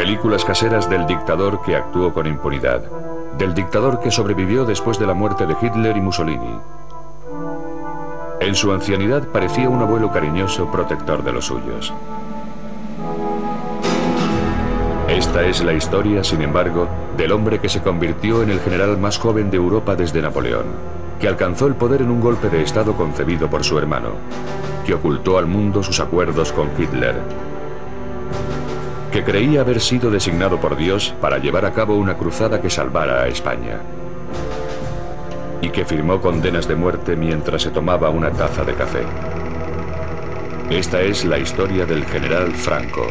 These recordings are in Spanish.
Películas caseras del dictador que actuó con impunidad, del dictador que sobrevivió después de la muerte de Hitler y Mussolini. En su ancianidad parecía un abuelo cariñoso, protector de los suyos. Esta es la historia, sin embargo, del hombre que se convirtió en el general más joven de Europa desde Napoleón, que alcanzó el poder en un golpe de Estado concebido por su hermano, que ocultó al mundo sus acuerdos con Hitler, que creía haber sido designado por Dios para llevar a cabo una cruzada que salvara a España, y que firmó condenas de muerte mientras se tomaba una taza de café. Esta es la historia del general Franco.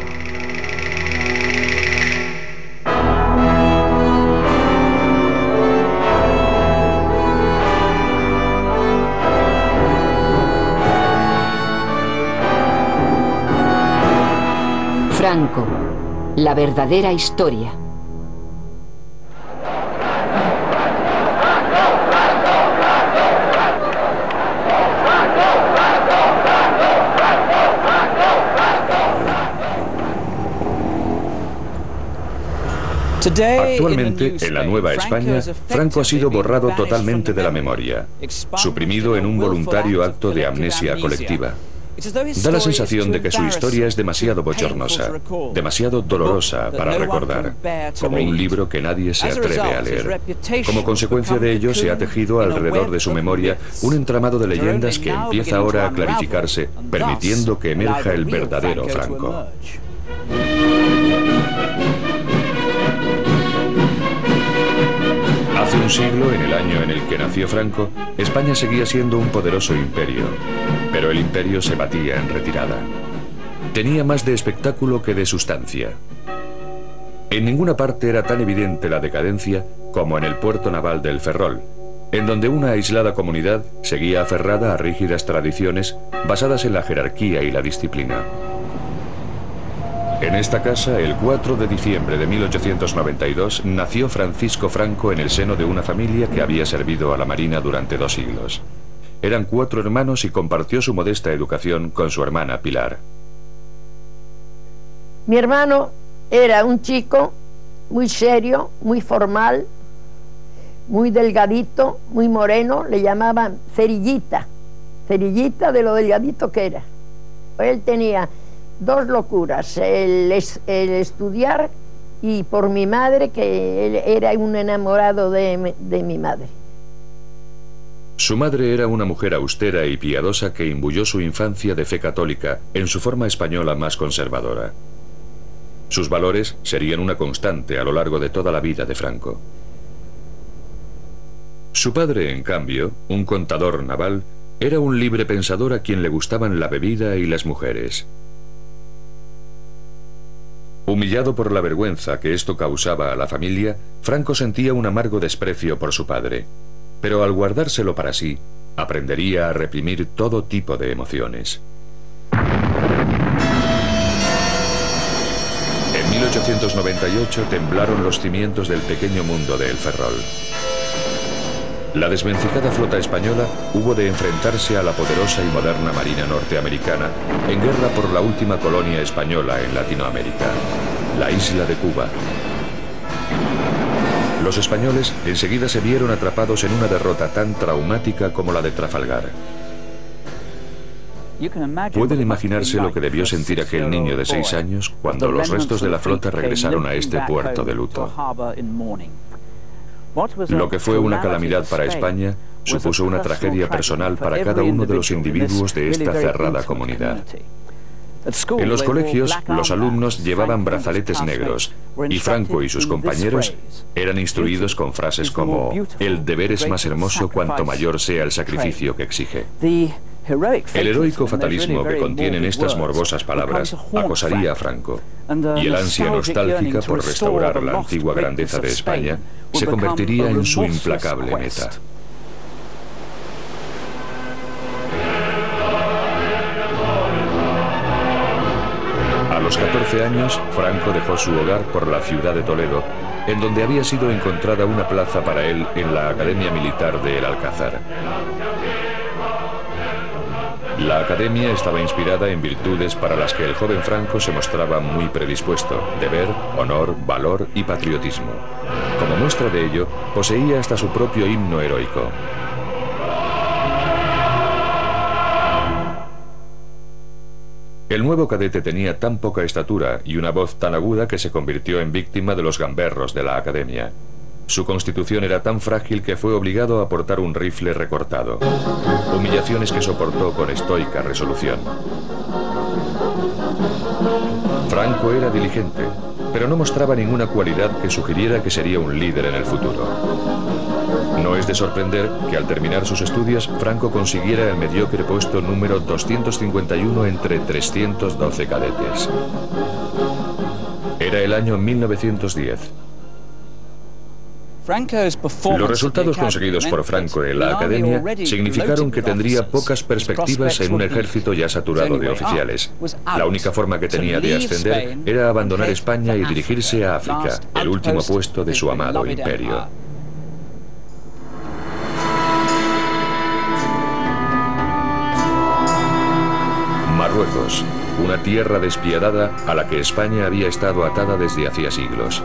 Franco, la verdadera historia. Actualmente, en la Nueva España, Franco ha sido borrado totalmente de la memoria, suprimido en un voluntario acto de amnesia colectiva. Da la sensación de que su historia es demasiado bochornosa, demasiado dolorosa para recordar, como un libro que nadie se atreve a leer. Como consecuencia de ello, se ha tejido alrededor de su memoria un entramado de leyendas que empieza ahora a clarificarse, permitiendo que emerja el verdadero Franco. Hace un siglo, en el año en el que nació Franco, España seguía siendo un poderoso imperio, pero el imperio se batía en retirada. Tenía más de espectáculo que de sustancia. En ninguna parte era tan evidente la decadencia como en el puerto naval del Ferrol, en donde una aislada comunidad seguía aferrada a rígidas tradiciones basadas en la jerarquía y la disciplina. En esta casa, el 4 de diciembre de 1892, nació Francisco Franco en el seno de una familia que había servido a la Marina durante 2 siglos. Eran 4 hermanos y compartió su modesta educación con su hermana Pilar. Mi hermano era un chico muy serio, muy formal, muy delgadito, muy moreno, le llamaban cerillita, cerillita de lo delgadito que era. Él tenía 2 locuras, el estudiar y por mi madre, que él era un enamorado de mi madre. Su madre era una mujer austera y piadosa que imbuyó su infancia de fe católica en su forma española más conservadora. Sus valores serían una constante a lo largo de toda la vida de Franco. Su padre, en cambio, un contador naval, era un libre pensador a quien le gustaban la bebida y las mujeres. Humillado por la vergüenza que esto causaba a la familia, Franco sentía un amargo desprecio por su padre, pero al guardárselo para sí, aprendería a reprimir todo tipo de emociones. En 1898 temblaron los cimientos del pequeño mundo de El Ferrol. La desvencijada flota española hubo de enfrentarse a la poderosa y moderna marina norteamericana en guerra por la última colonia española en Latinoamérica, la isla de Cuba. Los españoles enseguida se vieron atrapados en una derrota tan traumática como la de Trafalgar. Pueden imaginarse lo que debió sentir aquel niño de 6 años cuando los restos de la flota regresaron a este puerto de luto. Lo que fue una calamidad para España supuso una tragedia personal para cada uno de los individuos de esta cerrada comunidad. En los colegios, los alumnos llevaban brazaletes negros y Franco y sus compañeros eran instruidos con frases como «El deber es más hermoso cuanto mayor sea el sacrificio que exige». El heroico fatalismo que contienen estas morbosas palabras acosaría a Franco, y el ansia nostálgica por restaurar la antigua grandeza de España se convertiría en su implacable meta. A los 14 años, Franco dejó su hogar por la ciudad de Toledo, en donde había sido encontrada una plaza para él en la Academia Militar de El Alcázar. La academia estaba inspirada en virtudes para las que el joven Franco se mostraba muy predispuesto: deber, honor, valor y patriotismo. Como muestra de ello, poseía hasta su propio himno heroico. El nuevo cadete tenía tan poca estatura y una voz tan aguda que se convirtió en víctima de los gamberros de la academia. Su constitución era tan frágil que fue obligado a portar un rifle recortado. Humillaciones que soportó con estoica resolución. Franco era diligente, pero no mostraba ninguna cualidad que sugiriera que sería un líder en el futuro. No es de sorprender que al terminar sus estudios, Franco consiguiera el mediocre puesto número 251 entre 312 cadetes. Era el año 1910. Los resultados conseguidos por Franco en la academia significaron que tendría pocas perspectivas en un ejército ya saturado de oficiales. La única forma que tenía de ascender era abandonar España y dirigirse a África, el último puesto de su amado imperio. Marruecos, una tierra despiadada a la que España había estado atada desde hacía siglos.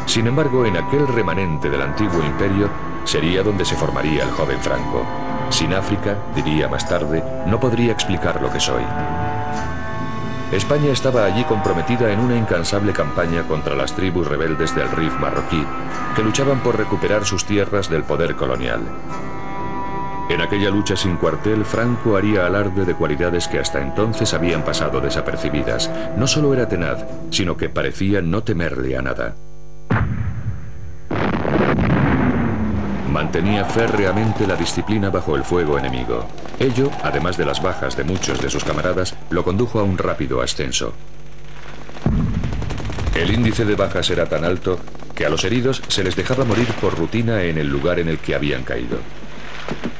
Sin embargo, en aquel remanente del antiguo imperio sería donde se formaría el joven Franco. Sin África, diría más tarde, no podría explicar lo que soy. España estaba allí comprometida en una incansable campaña contra las tribus rebeldes del Rif marroquí, que luchaban por recuperar sus tierras del poder colonial. En aquella lucha sin cuartel, Franco haría alarde de cualidades que hasta entonces habían pasado desapercibidas. No solo era tenaz, sino que parecía no temerle a nada. Mantenía férreamente la disciplina bajo el fuego enemigo. Ello, además de las bajas de muchos de sus camaradas, lo condujo a un rápido ascenso. El índice de bajas era tan alto que a los heridos se les dejaba morir por rutina en el lugar en el que habían caído.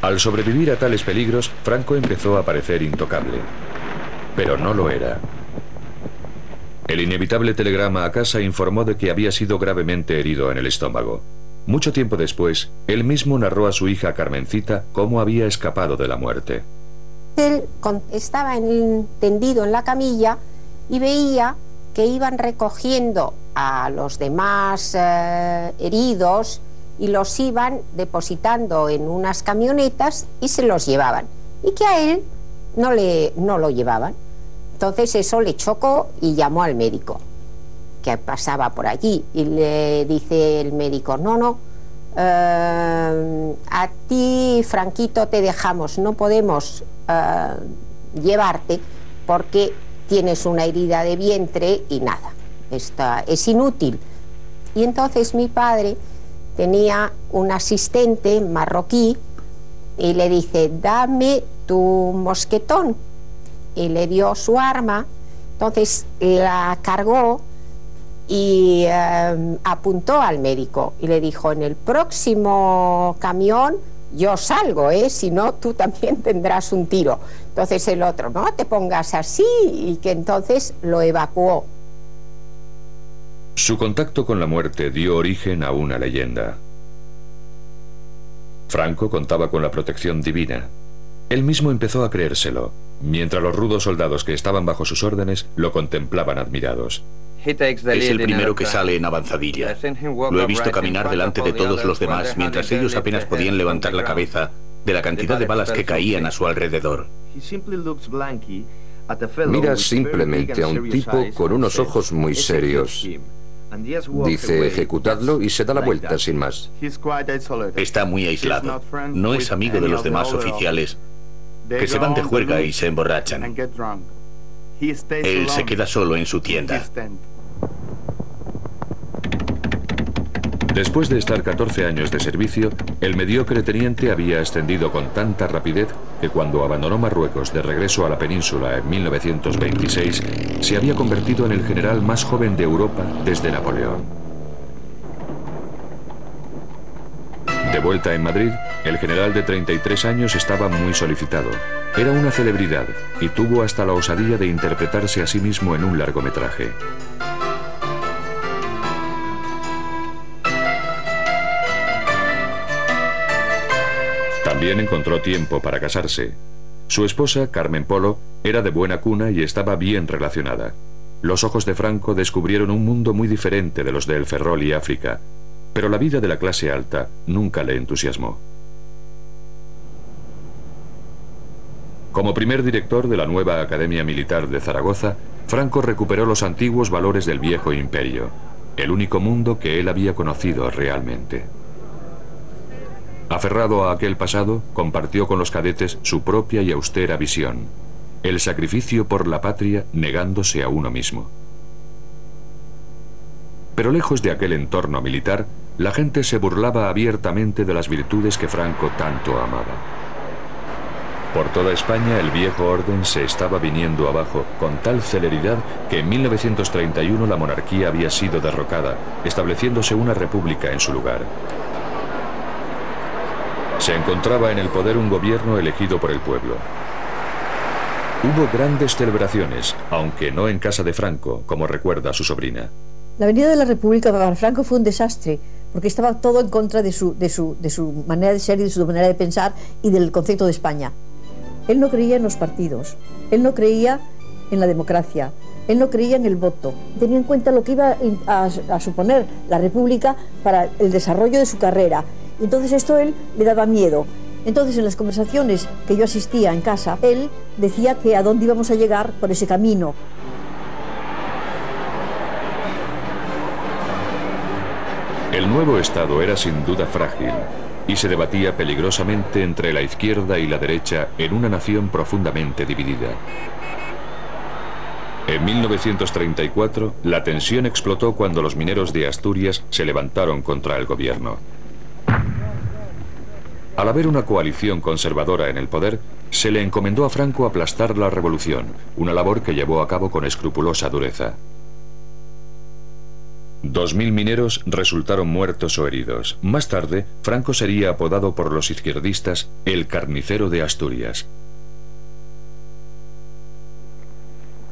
Al sobrevivir a tales peligros, Franco empezó a parecer intocable. Pero no lo era. El inevitable telegrama a casa informó de que había sido gravemente herido en el estómago. Mucho tiempo después, él mismo narró a su hija Carmencita cómo había escapado de la muerte. Él estaba tendido en la camilla y veía que iban recogiendo a los demás heridos y los iban depositando en unas camionetas y se los llevaban. Y que a él no lo llevaban. Entonces eso le chocó y llamó al médico que pasaba por allí y le dice el médico: no, a ti, Franquito, te dejamos, no podemos llevarte porque tienes una herida de vientre y nada, es inútil. Y entonces mi padre tenía un asistente marroquí y le dice: dame tu mosquetón, y le dio su arma. Entonces la cargó y apuntó al médico y le dijo: en el próximo camión yo salgo, si no tú también tendrás un tiro. Entonces el otro: no te pongas así, y que entonces lo evacuó. Su contacto con la muerte dio origen a una leyenda. Franco contaba con la protección divina. Él mismo empezó a creérselo, mientras los rudos soldados que estaban bajo sus órdenes lo contemplaban admirados. Es el primero que sale en avanzadilla. Lo he visto caminar delante de todos los demás mientras ellos apenas podían levantar la cabeza de la cantidad de balas que caían a su alrededor. Mira simplemente a un tipo con unos ojos muy serios. Dice: ejecutadlo, y se da la vuelta sin más. Está muy aislado. No es amigo de los demás oficiales, que se van de juerga y se emborrachan. Él se queda solo en su tienda. Después de estar 14 años de servicio, el mediocre teniente había ascendido con tanta rapidez que cuando abandonó Marruecos de regreso a la península en 1926, se había convertido en el general más joven de Europa desde Napoleón. De vuelta en Madrid, el general de 33 años estaba muy solicitado. Era una celebridad y tuvo hasta la osadía de interpretarse a sí mismo en un largometraje. También encontró tiempo para casarse. Su esposa, Carmen Polo, era de buena cuna y estaba bien relacionada. Los ojos de Franco descubrieron un mundo muy diferente de los de El Ferrol y África, pero la vida de la clase alta nunca le entusiasmó. Como primer director de la nueva Academia Militar de Zaragoza, Franco recuperó los antiguos valores del viejo imperio, el único mundo que él había conocido realmente. Aferrado a aquel pasado, compartió con los cadetes su propia y austera visión, el sacrificio por la patria negándose a uno mismo. Pero lejos de aquel entorno militar, la gente se burlaba abiertamente de las virtudes que Franco tanto amaba. Por toda España el viejo orden se estaba viniendo abajo con tal celeridad que en 1931 la monarquía había sido derrocada, estableciéndose una república en su lugar. Se encontraba en el poder un gobierno elegido por el pueblo. Hubo grandes celebraciones, aunque no en casa de Franco, como recuerda su sobrina. La venida de la República para Franco fue un desastre, porque estaba todo en contra de su manera de ser y de su manera de pensar y del concepto de España. Él no creía en los partidos, él no creía en la democracia, él no creía en el voto. Tenía en cuenta lo que iba a suponer la República para el desarrollo de su carrera. Y entonces esto a él le daba miedo. Entonces en las conversaciones que yo asistía en casa, él decía que a dónde íbamos a llegar por ese camino. El nuevo Estado era sin duda frágil y se debatía peligrosamente entre la izquierda y la derecha en una nación profundamente dividida. En 1934, la tensión explotó cuando los mineros de Asturias se levantaron contra el gobierno. Al haber una coalición conservadora en el poder, se le encomendó a Franco aplastar la revolución, una labor que llevó a cabo con escrupulosa dureza. 2000 mineros resultaron muertos o heridos. Más tarde, Franco sería apodado por los izquierdistas el carnicero de Asturias.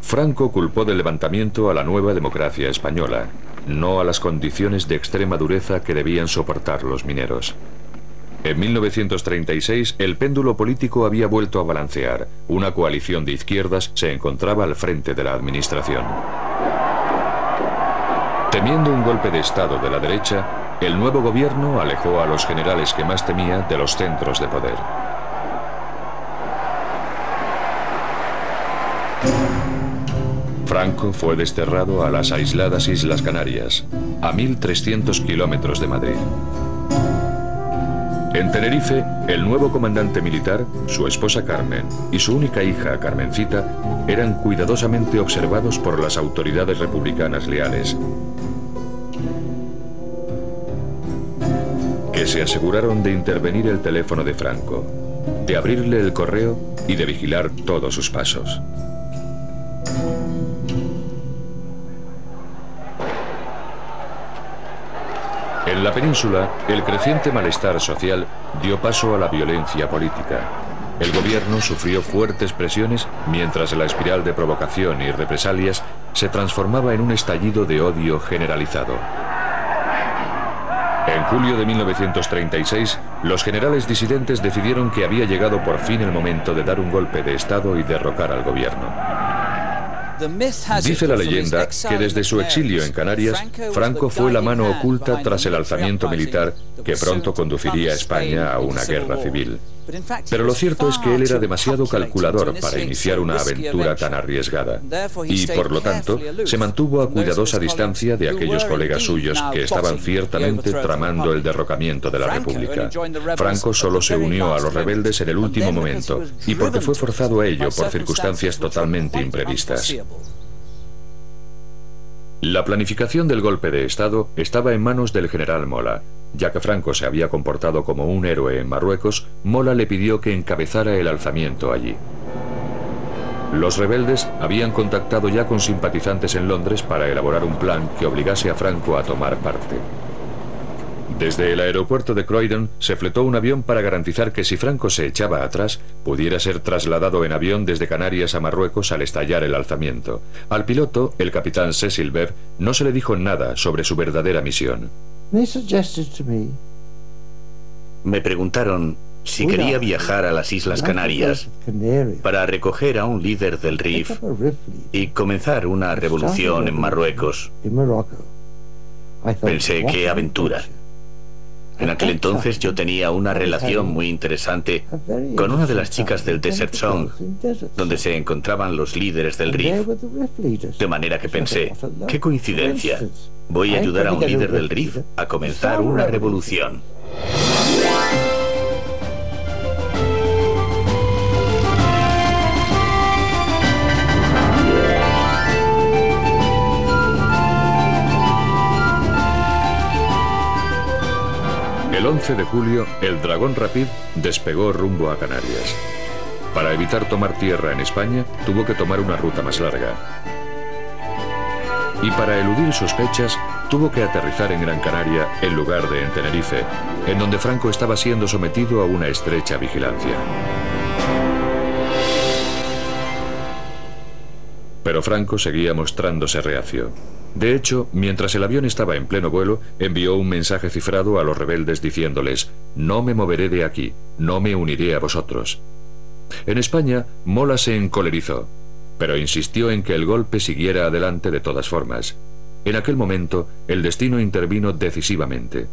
Franco culpó del levantamiento a la nueva democracia española, no a las condiciones de extrema dureza que debían soportar los mineros. En 1936, el péndulo político había vuelto a balancear. Una coalición de izquierdas se encontraba al frente de la administración. Temiendo un golpe de Estado de la derecha, el nuevo gobierno alejó a los generales que más temía de los centros de poder. Franco fue desterrado a las aisladas Islas Canarias, a 1300 kilómetros de Madrid. En Tenerife, el nuevo comandante militar, su esposa Carmen y su única hija, Carmencita, eran cuidadosamente observados por las autoridades republicanas leales, que se aseguraron de intervenir el teléfono de Franco, de abrirle el correo y de vigilar todos sus pasos. En la península, el creciente malestar social dio paso a la violencia política. El gobierno sufrió fuertes presiones mientras la espiral de provocación y represalias se transformaba en un estallido de odio generalizado. En julio de 1936, los generales disidentes decidieron que había llegado por fin el momento de dar un golpe de Estado y derrocar al gobierno. Dice la leyenda que desde su exilio en Canarias, Franco fue la mano oculta tras el alzamiento militar que pronto conduciría a España a una guerra civil. Pero lo cierto es que él era demasiado calculador para iniciar una aventura tan arriesgada y, por lo tanto, se mantuvo a cuidadosa distancia de aquellos colegas suyos que estaban ciertamente tramando el derrocamiento de la República. Franco solo se unió a los rebeldes en el último momento y porque fue forzado a ello por circunstancias totalmente imprevistas. La planificación del golpe de Estado estaba en manos del general Mola. Ya que Franco se había comportado como un héroe en Marruecos, Mola le pidió que encabezara el alzamiento allí. Los rebeldes habían contactado ya con simpatizantes en Londres para elaborar un plan que obligase a Franco a tomar parte. Desde el aeropuerto de Croydon se fletó un avión para garantizar que si Franco se echaba atrás, pudiera ser trasladado en avión desde Canarias a Marruecos al estallar el alzamiento. Al piloto, el capitán Cecil Bebb, no se le dijo nada sobre su verdadera misión. Me preguntaron si quería viajar a las Islas Canarias para recoger a un líder del RIF y comenzar una revolución en Marruecos. Pensé, qué aventura. En aquel entonces yo tenía una relación muy interesante con una de las chicas del Desert Song, donde se encontraban los líderes del RIF. De manera que pensé, qué coincidencia, voy a ayudar a un líder del RIF a comenzar una revolución. El 11 de julio, el Dragón Rapid despegó rumbo a Canarias. Para evitar tomar tierra en España, tuvo que tomar una ruta más larga. Y para eludir sospechas, tuvo que aterrizar en Gran Canaria en lugar de en Tenerife, en donde Franco estaba siendo sometido a una estrecha vigilancia. Pero Franco seguía mostrándose reacio. De hecho, mientras el avión estaba en pleno vuelo, envió un mensaje cifrado a los rebeldes diciéndoles: «No me moveré de aquí, no me uniré a vosotros». En España, Mola se encolerizó, pero insistió en que el golpe siguiera adelante de todas formas. En aquel momento, el destino intervino decisivamente.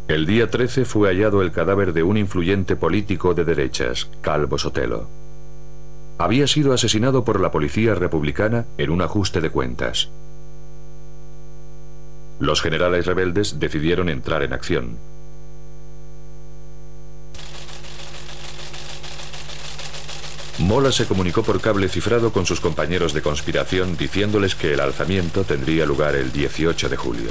El día 13 fue hallado el cadáver de un influyente político de derechas, Calvo Sotelo. Había sido asesinado por la policía republicana en un ajuste de cuentas. Los generales rebeldes decidieron entrar en acción. Mola se comunicó por cable cifrado con sus compañeros de conspiración diciéndoles que el alzamiento tendría lugar el 18 de julio.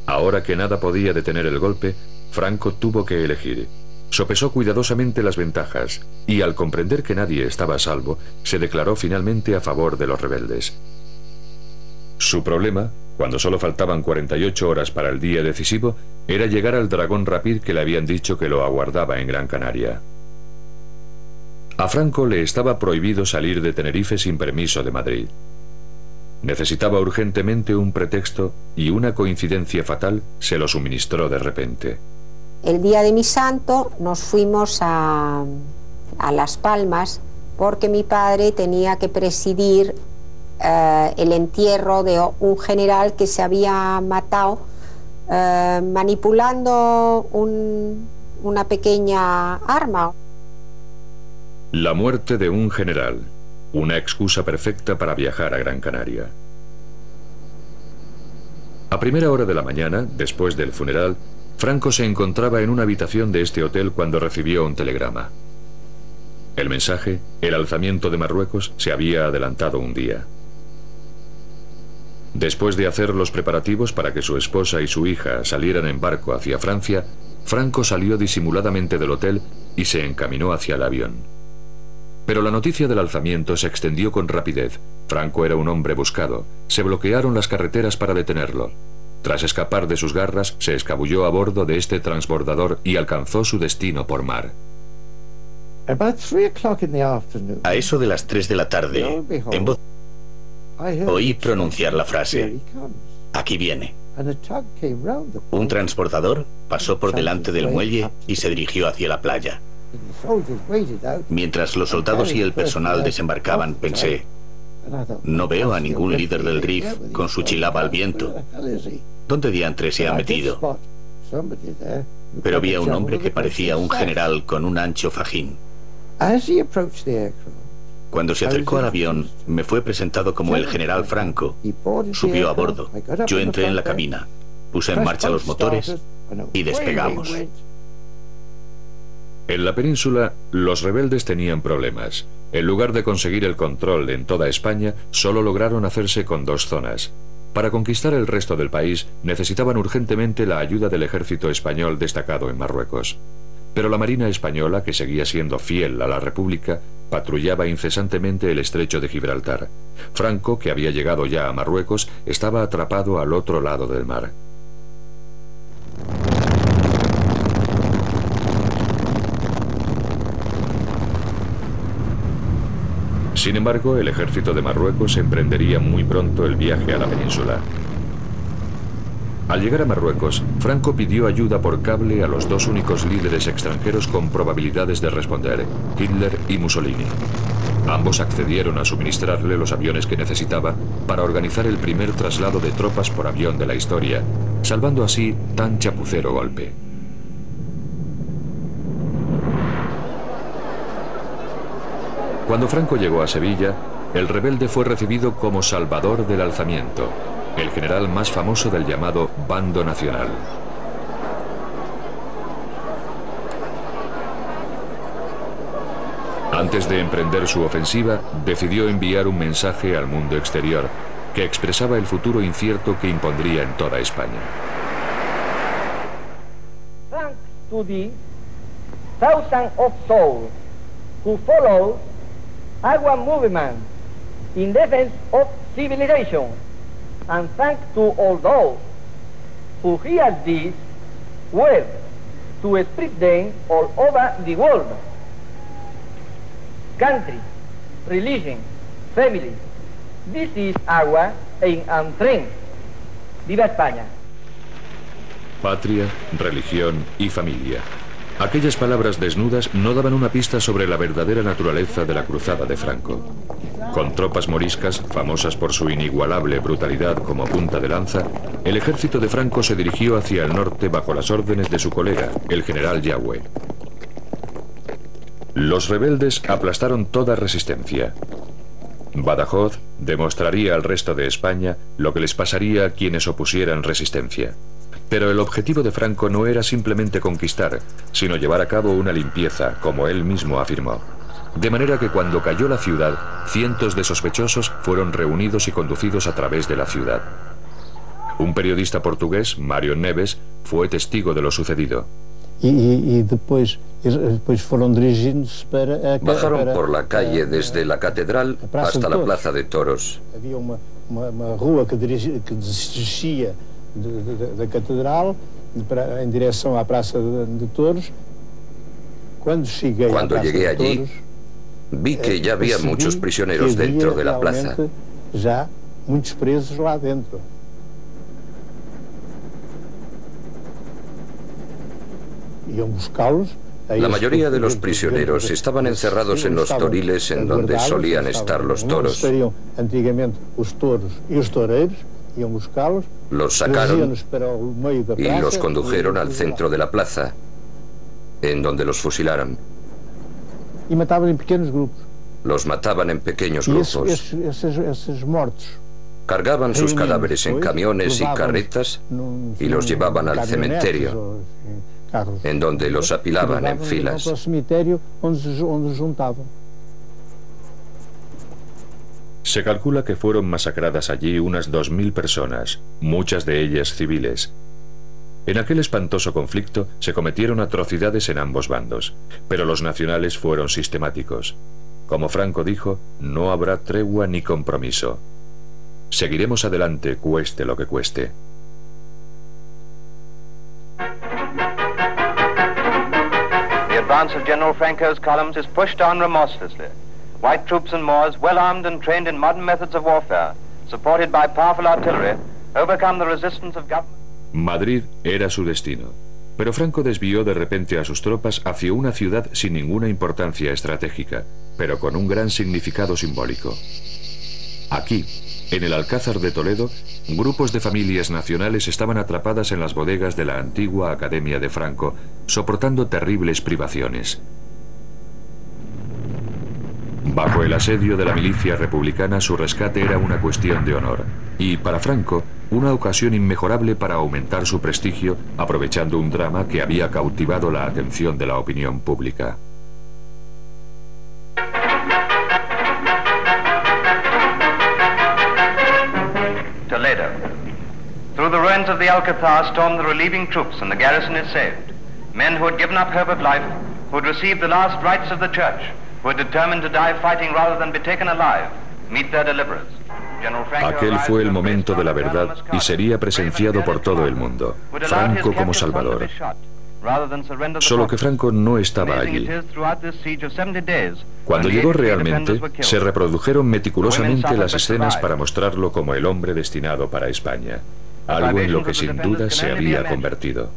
Ahora que nada podía detener el golpe, Franco tuvo que elegir. Sopesó cuidadosamente las ventajas y, al comprender que nadie estaba a salvo, se declaró finalmente a favor de los rebeldes. Su problema, cuando solo faltaban 48 horas para el día decisivo, era llegar al Dragón Rapid que le habían dicho que lo aguardaba en Gran Canaria. A Franco le estaba prohibido salir de Tenerife sin permiso de Madrid. Necesitaba urgentemente un pretexto y una coincidencia fatal se lo suministró de repente. El día de mi santo nos fuimos a Las Palmas porque mi padre tenía que presidir el entierro de un general que se había matado manipulando una pequeña arma. La muerte de un general, una excusa perfecta para viajar a Gran Canaria. A primera hora de la mañana, después del funeral, Franco se encontraba en una habitación de este hotel cuando recibió un telegrama. El mensaje, el alzamiento de Marruecos, se había adelantado un día. Después de hacer los preparativos para que su esposa y su hija salieran en barco hacia Francia, Franco salió disimuladamente del hotel y se encaminó hacia el avión. Pero la noticia del alzamiento se extendió con rapidez. Franco era un hombre buscado. Se bloquearon las carreteras para detenerlo. Tras escapar de sus garras, se escabulló a bordo de este transbordador y alcanzó su destino por mar. A eso de las 3 de la tarde, en voz oí pronunciar la frase: «Aquí viene». Un transbordador pasó por delante del muelle y se dirigió hacia la playa. Mientras los soldados y el personal desembarcaban, pensé: no veo a ningún líder del RIF con su chilaba al viento. ¿Dónde diantre se ha metido? Pero vi a un hombre que parecía un general con un ancho fajín. Cuando se acercó al avión, me fue presentado como el general Franco. Subió a bordo. Yo entré en la cabina, puse en marcha los motores y despegamos. En la península, los rebeldes tenían problemas. En lugar de conseguir el control en toda España, solo lograron hacerse con 2 zonas. Para conquistar el resto del país, necesitaban urgentemente la ayuda del ejército español destacado en Marruecos. Pero la Marina española, que seguía siendo fiel a la República, patrullaba incesantemente el estrecho de Gibraltar. Franco, que había llegado ya a Marruecos, estaba atrapado al otro lado del mar. Sin embargo, el ejército de Marruecos emprendería muy pronto el viaje a la península. Al llegar a Marruecos, Franco pidió ayuda por cable a los dos únicos líderes extranjeros con probabilidades de responder, Hitler y Mussolini. Ambos accedieron a suministrarle los aviones que necesitaba para organizar el primer traslado de tropas por avión de la historia, salvando así tan chapucero golpe. Cuando Franco llegó a Sevilla, el rebelde fue recibido como salvador del alzamiento, el general más famoso del llamado Bando Nacional. Antes de emprender su ofensiva, decidió enviar un mensaje al mundo exterior que expresaba el futuro incierto que impondría en toda España. Thanks to the thousands of souls who follow our movement in defense of civilization, and thanks to all those who hear these words to spread them all over the world. Country, religion, family, this is our aim and strength. ¡Viva España! Patria, religión y familia. Aquellas palabras desnudas no daban una pista sobre la verdadera naturaleza de la cruzada de Franco. Con tropas moriscas, famosas por su inigualable brutalidad como punta de lanza, el ejército de Franco se dirigió hacia el norte bajo las órdenes de su colega, el general Yagüe. Los rebeldes aplastaron toda resistencia. Badajoz demostraría al resto de España lo que les pasaría a quienes opusieran resistencia. Pero el objetivo de Franco no era simplemente conquistar, sino llevar a cabo una limpieza, como él mismo afirmó. De manera que cuando cayó la ciudad, cientos de sospechosos fueron reunidos y conducidos a través de la ciudad. Un periodista portugués, Mário Neves, fue testigo de lo sucedido. Bajaron por la calle desde la catedral hasta la plaza de toros. Había uma rua que descia da catedral em direção à praça de toros. Cuando llegué allí, vi que ya había muchos prisioneros dentro de la plaza. Ya muchos presos lá dentro. La mayoría de los prisioneros estaban encerrados en los toriles en donde solían estar los toros. Los sacaron y los condujeron al centro de la plaza, en donde los fusilaron. Los mataban en pequeños grupos. Cargaban sus cadáveres en camiones y carretas y los llevaban al cementerio, en donde los apilaban en filas. Se calcula que fueron masacradas allí unas 2000 personas, muchas de ellas civiles. En aquel espantoso conflicto se cometieron atrocidades en ambos bandos, pero los nacionales fueron sistemáticos. Como Franco dijo, no habrá tregua ni compromiso. Seguiremos adelante, cueste lo que cueste. The advance of General Franco's columns is pushed on remorselessly. White troops and Moors, well armed and trained in modern methods of warfare, supported by powerful artillery, overcome the resistance of government. Madrid era su destino, pero Franco desvió de repente a sus tropas hacia una ciudad sin ninguna importancia estratégica, pero con un gran significado simbólico. Aquí, en el Alcázar de Toledo, grupos de familias nacionales estaban atrapadas en las bodegas de la antigua Academia de Franco, soportando terribles privaciones. Bajo el asedio de la milicia republicana, su rescate era una cuestión de honor, y para Franco, una ocasión inmejorable para aumentar su prestigio, aprovechando un drama que había cautivado la atención de la opinión pública. Toledo. Through the ruins of the Alcazar stormed the relieving troops, and the garrison is saved. Men who had given up hope of life, who had received the last rites of the church, who had determined to die fighting rather than be taken alive, meet their deliverers. Aquel fue el momento de la verdad y sería presenciado por todo el mundo. Franco como Salvador. Solo que Franco no estaba allí. Cuando llegó realmente, se reprodujeron meticulosamente las escenas para mostrarlo como el hombre destinado para España. algo en lo que sin duda se había convertido.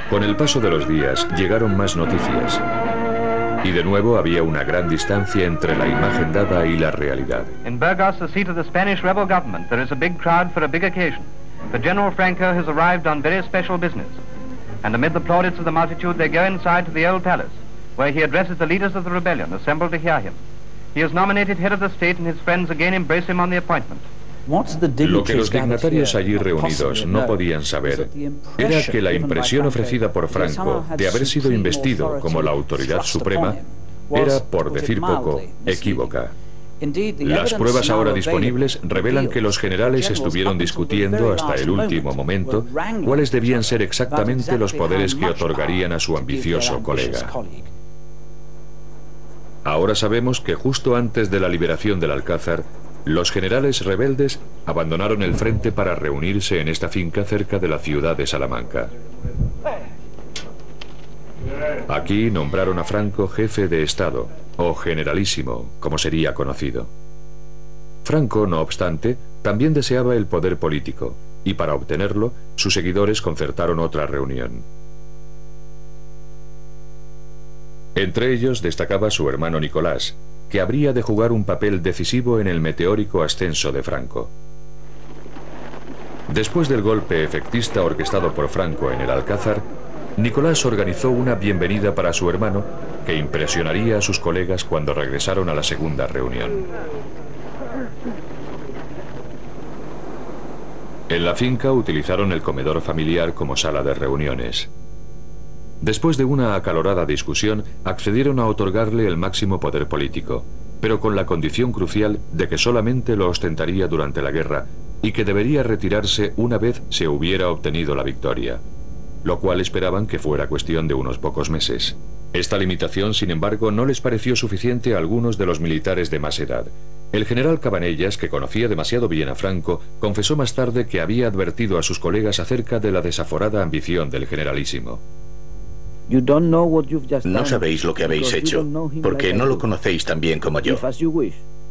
Con el paso de los días llegaron más noticias. Y de nuevo había una gran distancia entre la imagen dada y la realidad. In Burgos, the seat of the Spanish rebel government, there is a big crowd for a big occasion. But General Franco has arrived on very special business. And amid the plaudits of the multitude, they go inside to the old palace, where he addresses the leaders of the rebellion assembled to hear him. He is nominated head of the state, and his friends again embrace him on the appointment. Lo que los dignatarios allí reunidos no podían saber era que la impresión ofrecida por Franco de haber sido investido como la autoridad suprema era, por decir poco, equívoca. Las pruebas ahora disponibles revelan que los generales estuvieron discutiendo hasta el último momento cuáles debían ser exactamente los poderes que otorgarían a su ambicioso colega. Ahora sabemos que justo antes de la liberación del Alcázar, los generales rebeldes abandonaron el frente para reunirse en esta finca cerca de la ciudad de Salamanca. Aquí nombraron a Franco jefe de Estado, o generalísimo, como sería conocido. Franco, no obstante, también deseaba el poder político, y para obtenerlo, sus seguidores concertaron otra reunión. Entre ellos destacaba su hermano Nicolás, que habría de jugar un papel decisivo en el meteórico ascenso de Franco. Después del golpe efectista orquestado por Franco en el Alcázar, Nicolás organizó una bienvenida para su hermano que impresionaría a sus colegas cuando regresaron a la segunda reunión. En la finca utilizaron el comedor familiar como sala de reuniones. Después de una acalorada discusión, accedieron a otorgarle el máximo poder político, pero con la condición crucial de que solamente lo ostentaría durante la guerra y que debería retirarse una vez se hubiera obtenido la victoria, lo cual esperaban que fuera cuestión de unos pocos meses. Esta limitación, sin embargo, no les pareció suficiente a algunos de los militares de más edad. El general Cabanellas, que conocía demasiado bien a Franco, confesó más tarde que había advertido a sus colegas acerca de la desaforada ambición del generalísimo. No sabéis lo que habéis hecho, porque no lo conocéis tan bien como yo.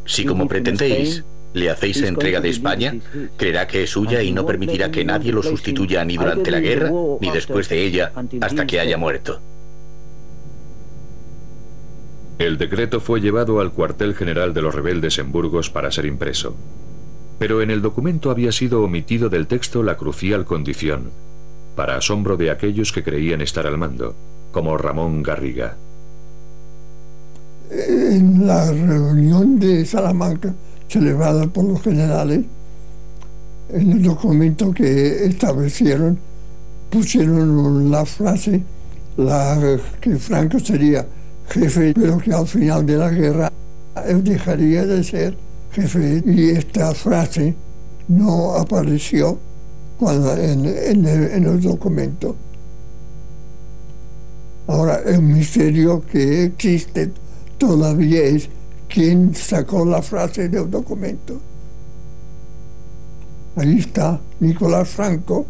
Si, como pretendéis, le hacéis entrega de España, creerá que es suya y no permitirá que nadie lo sustituya ni durante la guerra, ni después de ella, hasta que haya muerto. El decreto fue llevado al cuartel general de los rebeldes en Burgos para ser impreso. Pero en el documento había sido omitido del texto la crucial condición, para asombro de aquellos que creían estar al mando, como Ramón Garriga. En la reunión de Salamanca, celebrada por los generales, en el documento que establecieron, pusieron la frase que Franco sería jefe, pero que al final de la guerra él dejaría de ser jefe, y esta frase no apareció en el documento. Ahora, el misterio que existe todavía es quién sacó la frase del documento. Ahí está Nicolás Franco.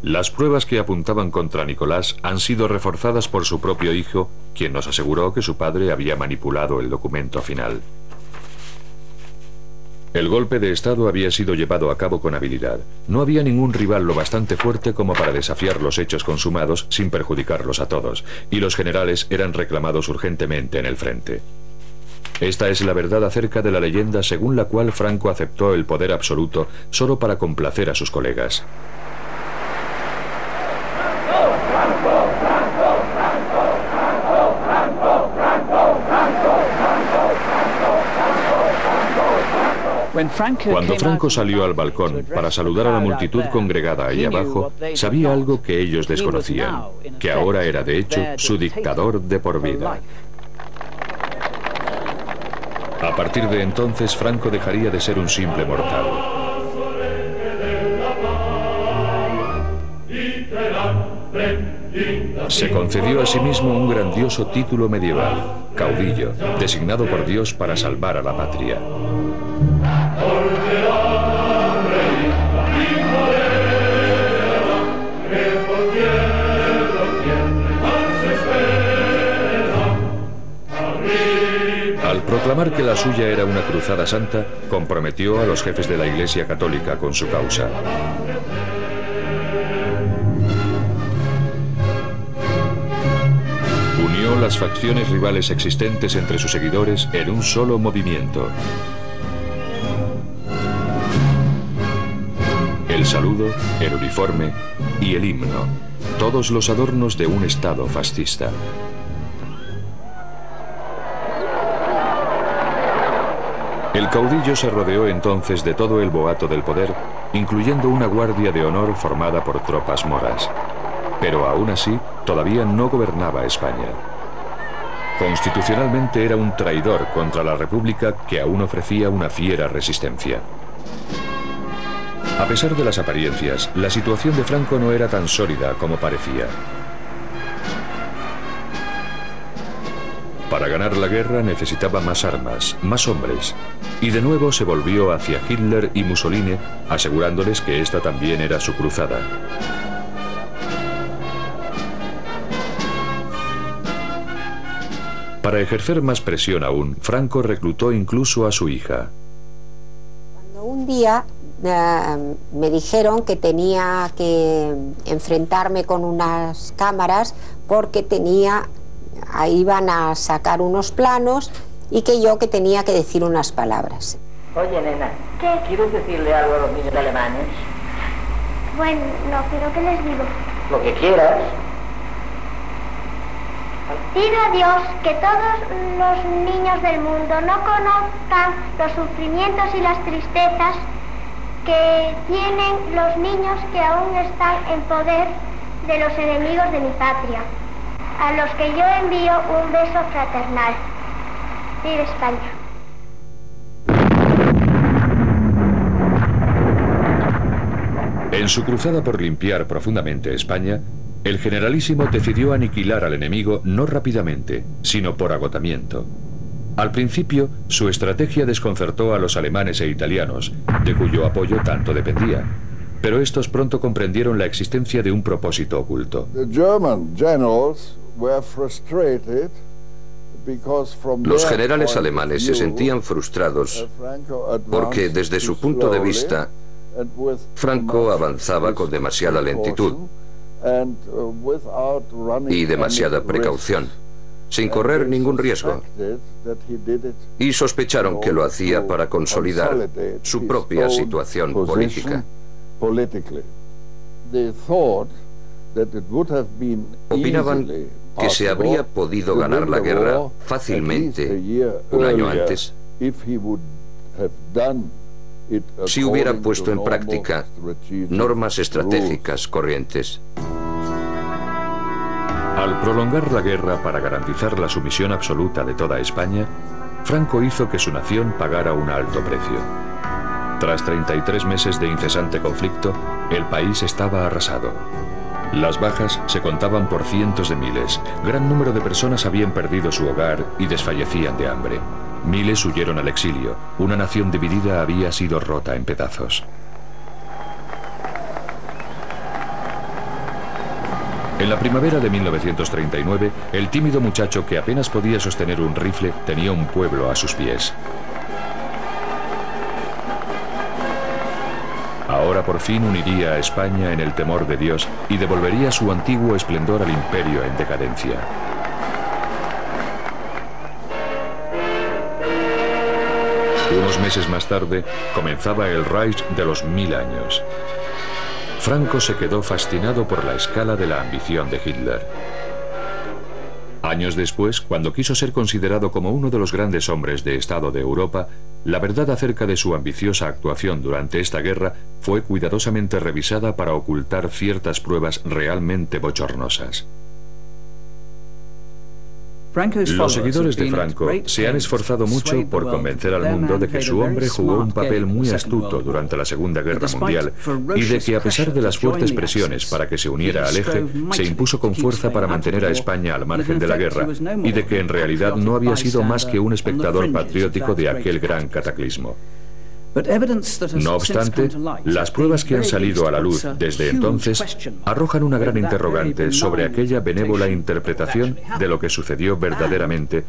Las pruebas que apuntaban contra Nicolás han sido reforzadas por su propio hijo, quien nos aseguró que su padre había manipulado el documento final. El golpe de Estado había sido llevado a cabo con habilidad. No había ningún rival lo bastante fuerte como para desafiar los hechos consumados sin perjudicarlos a todos, y los generales eran reclamados urgentemente en el frente. Esta es la verdad acerca de la leyenda según la cual Franco aceptó el poder absoluto solo para complacer a sus colegas. Cuando Franco salió al balcón para saludar a la multitud congregada ahí abajo, sabía algo que ellos desconocían, que ahora era de hecho su dictador de por vida. A partir de entonces, Franco dejaría de ser un simple mortal. Se concedió a sí mismo un grandioso título medieval, caudillo, designado por Dios para salvar a la patria. proclamar que la suya era una cruzada santa, comprometió a los jefes de la Iglesia Católica con su causa. Unió las facciones rivales existentes entre sus seguidores en un solo movimiento. El saludo, el uniforme y el himno, todos los adornos de un Estado fascista. El caudillo se rodeó entonces de todo el boato del poder, incluyendo una guardia de honor formada por tropas moras. Pero aún así, todavía no gobernaba España. Constitucionalmente era un traidor contra la República que aún ofrecía una fiera resistencia. A pesar de las apariencias, la situación de Franco no era tan sólida como parecía. Para ganar la guerra necesitaba más armas, más hombres, y de nuevo se volvió hacia Hitler y Mussolini, asegurándoles que esta también era su cruzada. Para ejercer más presión aún, Franco reclutó incluso a su hija. Cuando un día me dijeron que tenía que enfrentarme con unas cámaras porque iban a sacar unos planos y que tenía que decir unas palabras. Oye, nena, ¿qué? ¿Quieres decirle algo a los niños alemanes? Bueno, no, pero ¿qué les digo? Lo que quieras. Pido a Dios que todos los niños del mundo no conozcan los sufrimientos y las tristezas que tienen los niños que aún están en poder de los enemigos de mi patria, a los que yo envío un beso fraternal. ¡Viva España! En su cruzada por limpiar profundamente España, el generalísimo decidió aniquilar al enemigo no rápidamente, sino por agotamiento. Al principio, su estrategia desconcertó a los alemanes e italianos, de cuyo apoyo tanto dependía. Pero estos pronto comprendieron la existencia de un propósito oculto. Los generales alemanes se sentían frustrados porque, desde su punto de vista, Franco avanzaba con demasiada lentitud y demasiada precaución, sin correr ningún riesgo, y sospecharon que lo hacía para consolidar su propia situación política. Opinaban que se habría podido ganar la guerra fácilmente un año antes si hubiera puesto en práctica normas estratégicas corrientes. Al prolongar la guerra para garantizar la sumisión absoluta de toda España, Franco hizo que su nación pagara un alto precio. Tras 33 meses de incesante conflicto, el país estaba arrasado. Las bajas se contaban por cientos de miles. Gran número de personas habían perdido su hogar y desfallecían de hambre. Miles huyeron al exilio. Una nación dividida había sido rota en pedazos. En la primavera de 1939, el tímido muchacho que apenas podía sostener un rifle tenía un pueblo a sus pies. Ahora por fin uniría a España en el temor de Dios y devolvería su antiguo esplendor al imperio en decadencia. Unos meses más tarde, comenzaba el Reich de los 1000 años. Franco se quedó fascinado por la escala de la ambición de Hitler. Años después, cuando quiso ser considerado como uno de los grandes hombres de Estado de Europa, la verdad acerca de su ambiciosa actuación durante esta guerra fue cuidadosamente revisada para ocultar ciertas pruebas realmente bochornosas. Los seguidores de Franco se han esforzado mucho por convencer al mundo de que su hombre jugó un papel muy astuto durante la Segunda Guerra Mundial y de que, a pesar de las fuertes presiones para que se uniera al eje, se impuso con fuerza para mantener a España al margen de la guerra y de que en realidad no había sido más que un espectador patriótico de aquel gran cataclismo. No obstante, las pruebas que han salido a la luz desde entonces arrojan una gran interrogante sobre aquella benévola interpretación de lo que sucedió verdaderamente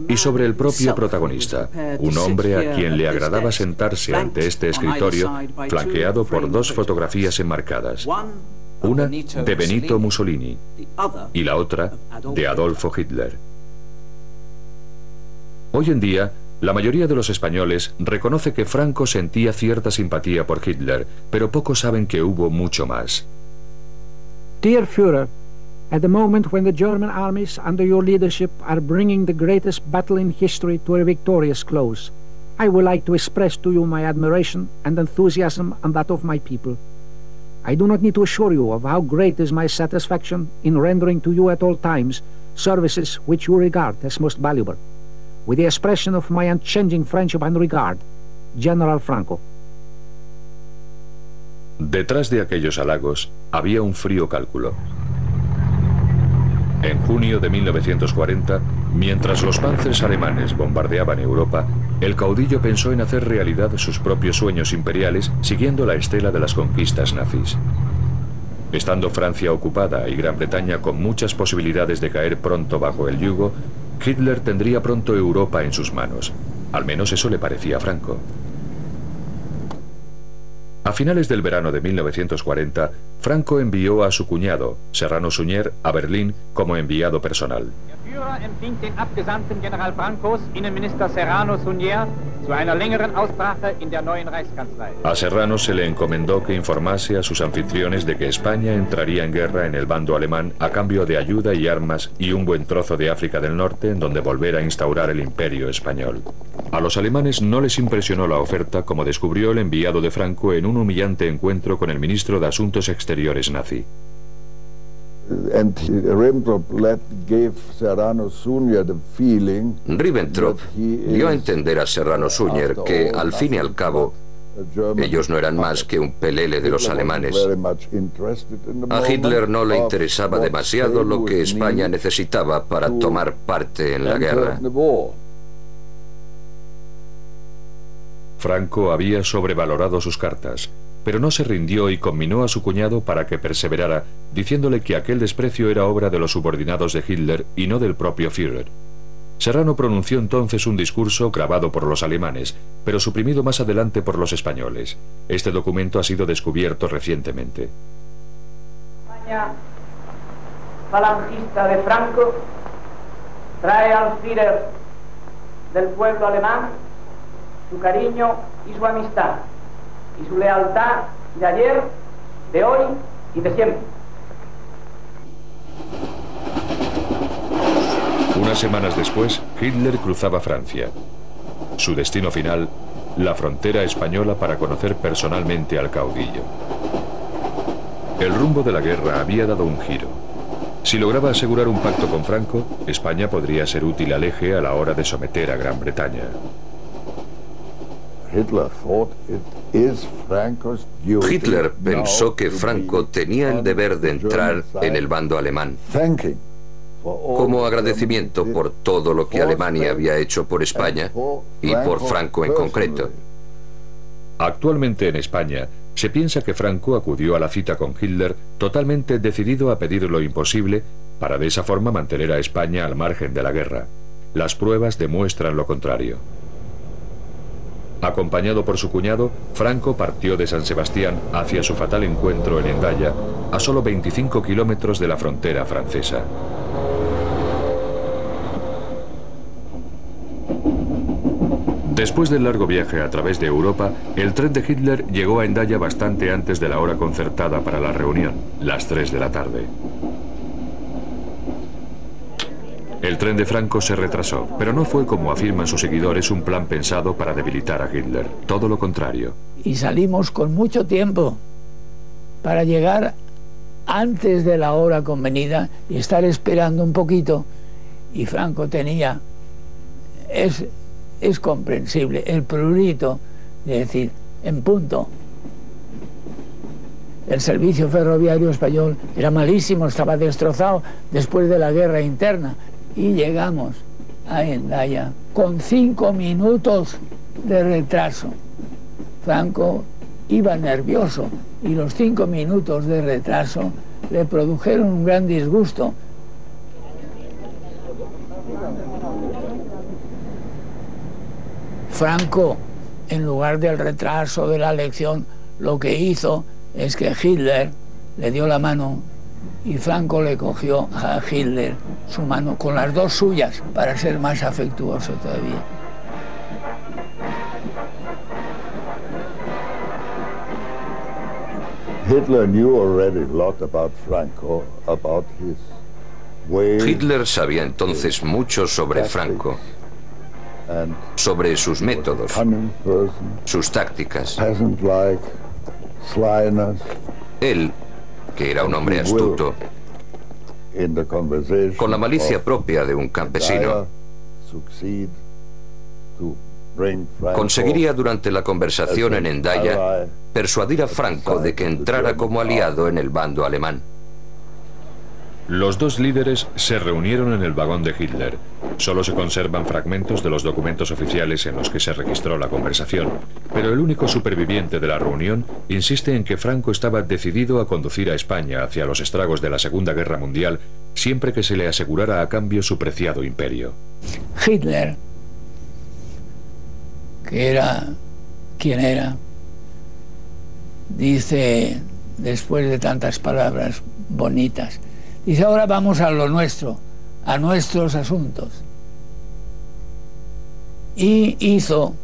y sobre el propio protagonista, un hombre a quien le agradaba sentarse ante este escritorio flanqueado por dos fotografías enmarcadas, una de Benito Mussolini y la otra de Adolfo Hitler. Hoy en día, la mayoría de los españoles reconoce que Franco sentía cierta simpatía por Hitler, pero pocos saben que hubo mucho más. Dear Führer, at the moment when the German armies under your leadership are bringing the greatest battle in history to a victorious close, I would like to express to you my admiration and enthusiasm and that of my people. I do not need to assure you of how great is my satisfaction in rendering to you at all times services which you regard as most valuable. With the expression of my unchanging friendship and regard, General Franco. Detrás de aquellos halagos había un frío cálculo. En junio de 1940, mientras los panzers alemanes bombardeaban Europa, el caudillo pensó en hacer realidad sus propios sueños imperiales siguiendo la estela de las conquistas nazis. Estando Francia ocupada y Gran Bretaña con muchas posibilidades de caer pronto bajo el yugo, Hitler tendría pronto Europa en sus manos. Al menos eso le parecía a Franco. A finales del verano de 1940, Franco envió a su cuñado, Serrano Suñer, a Berlín como enviado personal. Führer empfing den Abgesandten General Francos, Innenminister Serrano Suñer, zu einer längeren Aussprache in der neuen Reichskanzlei. A Serrano se le encomendó que informase a sus anfitriones de que España entraría en guerra en el bando alemán a cambio de ayuda y armas y un buen trozo de África del Norte en donde volver a instaurar el imperio español. A los alemanes no les impresionó la oferta, como descubrió el enviado de Franco en un humillante encuentro con el ministro de Asuntos Exteriores nazi. Ribbentrop dio a entender a Serrano Suñer que, al fin y al cabo, ellos no eran más que un pelele de los alemanes. A Hitler no le interesaba demasiado lo que España necesitaba para tomar parte en la guerra. Franco había sobrevalorado sus cartas, pero no se rindió y conminó a su cuñado para que perseverara, diciéndole que aquel desprecio era obra de los subordinados de Hitler y no del propio Führer. Serrano pronunció entonces un discurso grabado por los alemanes, pero suprimido más adelante por los españoles. Este documento ha sido descubierto recientemente. España falangista de Franco trae al Führer del pueblo alemán su cariño y su amistad y su lealtad de ayer, de hoy y de siempre. Unas semanas después, Hitler cruzaba Francia. Su destino final, la frontera española para conocer personalmente al caudillo. El rumbo de la guerra había dado un giro. Si lograba asegurar un pacto con Franco, España podría ser útil al eje a la hora de someter a Gran Bretaña. Hitler pensó que Franco tenía el deber de entrar en el bando alemán, como agradecimiento por todo lo que Alemania había hecho por España y por Franco en concreto. Actualmente en España se piensa que Franco acudió a la cita con Hitler totalmente decidido a pedir lo imposible para de esa forma mantener a España al margen de la guerra. Las pruebas demuestran lo contrario. Acompañado por su cuñado, Franco partió de San Sebastián hacia su fatal encuentro en Hendaya, a solo 25 kilómetros de la frontera francesa. Después del largo viaje a través de Europa, el tren de Hitler llegó a Hendaya bastante antes de la hora concertada para la reunión, las 3 de la tarde. El tren de Franco se retrasó, pero no fue, como afirman sus seguidores, un plan pensado para debilitar a Hitler. Todo lo contrario. Y salimos con mucho tiempo para llegar antes de la hora convenida y estar esperando un poquito. Y Franco tenía, es comprensible, el prurito de decir, en punto. El servicio ferroviario español era malísimo, estaba destrozado después de la guerra interna. Y llegamos a Hendaya con 5 minutos de retraso. Franco iba nervioso y los 5 minutos de retraso le produjeron un gran disgusto. Franco, en lugar del retraso de la elección, lo que hizo es que Hitler le dio la mano y Franco le cogió a Hitler su mano con las dos suyas para ser más afectuoso todavía. Hitler sabía entonces mucho sobre Franco, sobre sus métodos, sus tácticas. Él, que era un hombre astuto, con la malicia propia de un campesino, conseguiría durante la conversación en Hendaya persuadir a Franco de que entrara como aliado en el bando alemán. Los dos líderes se reunieron en el vagón de Hitler. Solo se conservan fragmentos de los documentos oficiales en los que se registró la conversación, pero el único superviviente de la reunión insiste en que Franco estaba decidido a conducir a España hacia los estragos de la Segunda Guerra Mundial siempre que se le asegurara a cambio su preciado imperio. Hitler, que era quien era, dice, después de tantas palabras bonitas, dice, ahora vamos a lo nuestro, a nuestros asuntos. Y hizo